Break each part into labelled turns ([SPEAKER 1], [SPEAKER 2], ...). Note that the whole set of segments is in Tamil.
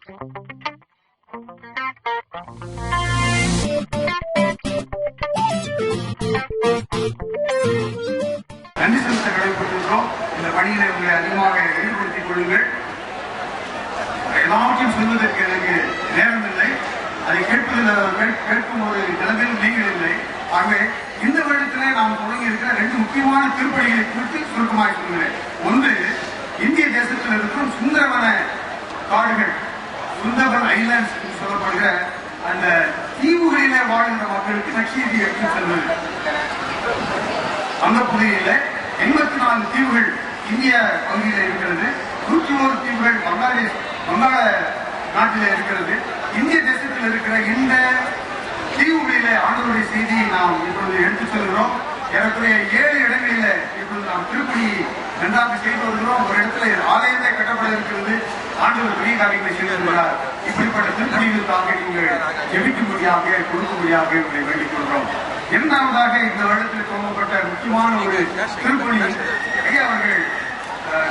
[SPEAKER 1] நன்றி செலுத்த கடமைப்பட்டிருக்கிறோம். இந்த பணியில உங்களை அதிகமாக ஈடுபடுத்திக் கொள்ளுங்கள். எல்லாவற்றையும் சொல்வதற்கு எனக்கு நேரம் இல்லை. அதை கேட்கும் ஒரு நிலைமையில் நீங்கள் இல்லை. ஆகவே இந்த வருடத்திலே நாம் தொடங்கி இருக்கிற 2 முக்கியமான திருப்பணிகளை குறித்து சுருக்கமாக சொல்கிறேன். ஒன்று, இந்திய தேசத்தில் இருக்கும் சுந்தரவன காடுகள், சுந்தரவன் ஐலாண்ட்ஸ் என்று சொல்லப்படுகிற அந்த தீவுகளிலே வாழ்கின்ற மக்களுக்கு நக்ஷீதி எடுத்து செல்வது. அந்த பகுதியில 84 தீவுகள் இந்திய பகுதியில் இருக்கிறது. 101 தீவுகள் வங்காள நாட்டில் இருக்கிறது. இந்திய தேசத்தில் இருக்கிற இந்த தீவுகளிலே ஆண்டவருடைய செய்தியை நாம் இப்பொழுது எடுத்துச் செல்கிறோம். ஏறக்குறைய 7 இடங்களில இப்பொழுது நாம் திருப்பணி நன்றாக செய்து வருகிறோம். ஒரு இடத்துல ஆலயத்தை கட்டப்பட இருக்கிறது. ஆண்டவர் பெரிய காரியங்களை செய்திருக்கிறார். இப்படிப்பட்ட திருப்பணிகளுக்காக நீங்கள் ஜெபிக்கும்படியாக கொடுக்கும்படியாக உங்களை வேண்டிக் கொள்கிறோம். இரண்டாவதாக இந்த வருடத்தில் துவங்கப்பட்ட முக்கியமான ஒரு திருப்பணி அவர்கள்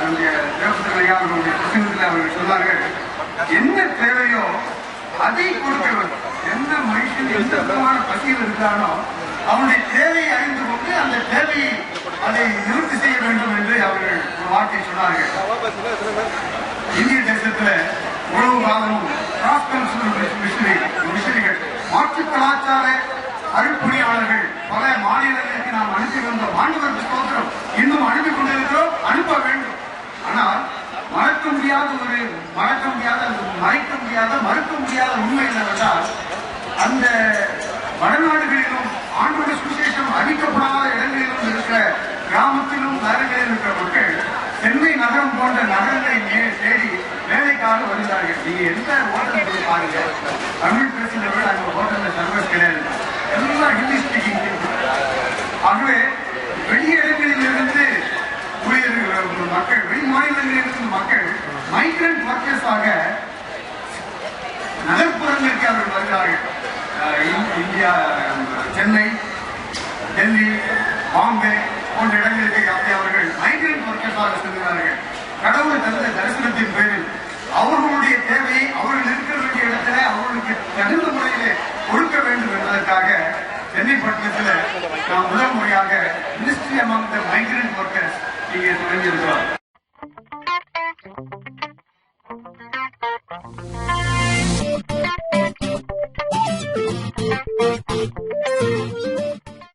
[SPEAKER 1] நம்முடைய தேவசர்கள் அவர்களுடைய பிரசங்கத்தில் அவர்கள் சொன்னார்கள், என்ன தேவையோ அதை கொடுக்க வேண்டும். எந்த மனுஷன் எந்த விதமான பசியில் இருக்கிறானோ அவனுடைய தேவையை அறிந்து கொண்டு அந்த தேவையை அதை நிவர்த்தி செய்ய வேண்டும் என்று அவர்கள் ஒரு வார்த்தை சொன்னார்கள். இந்திய தேசத்துல உழவு காலமும் மிஷனரிகள், மாற்று கலாச்சார அருட்பணியாளர்கள் பல மாநிலங்களுக்கு நாம் அனுப்பி வந்தோம். ஆண்டவருக்கு ஸ்தோத்திரம், இன்னும் அனுப்பி கொண்டிருக்கிறோம், அனுப்ப வேண்டும். ஆனால் மறக்க முடியாத மறுக்க முடியாத உண்மை என்னவென்றால், அந்த வடநாடுகளிலும் ஆண்டவருடைய சுவிசேஷம் அறிவிக்கப்படாத இடங்களிலும் இருக்கிற கிராமத்திலும் நகரங்களில் இருக்கிற மக்கள் சென்னை நகரம் போன்ற நகரங்களை தேடி வேலைக்காக வருகிறார்கள். நீங்க எந்த ஹோட்டல் போய் பாருங்க, தமிழ் பேசுகிறவர்கள் அந்த ஹோட்டல்ல சர்வீஸ் கிடையாது, எல்லாம் ஹிந்தி ஸ்பீக்கிங். ஆகவே வெளி இடங்களில் இருந்து மக்கள், வெளி மாநிலங்களில் இருந்து மக்கள் மைக்ரண்ட் ஒர்க்கர்ஸாக நகர்ப்புறங்களுக்கு அவர்கள் வருகிறார்கள். இந்தியா, சென்னை, டெல்லி, பாம்பே போன்ற இடங்களுக்கு அவர்கள் மைக்ரண்ட் ஒர்க்கர்ஸாக செல்கிறார்கள். கடவுள் தந்த தரிசனத்தின் பேரில் அவர்களுடைய தேவையை அவர்கள் இருக்க வேண்டிய இடத்துல அவர்களுக்கு தகுந்த முறையிலே கொடுக்க வேண்டும் என்பதற்காக சென்னை பட்டணத்தில் நாம் முதல் முறையாக ministry among the migrant workers இங்கே தொடங்கியிருக்கிறோம்.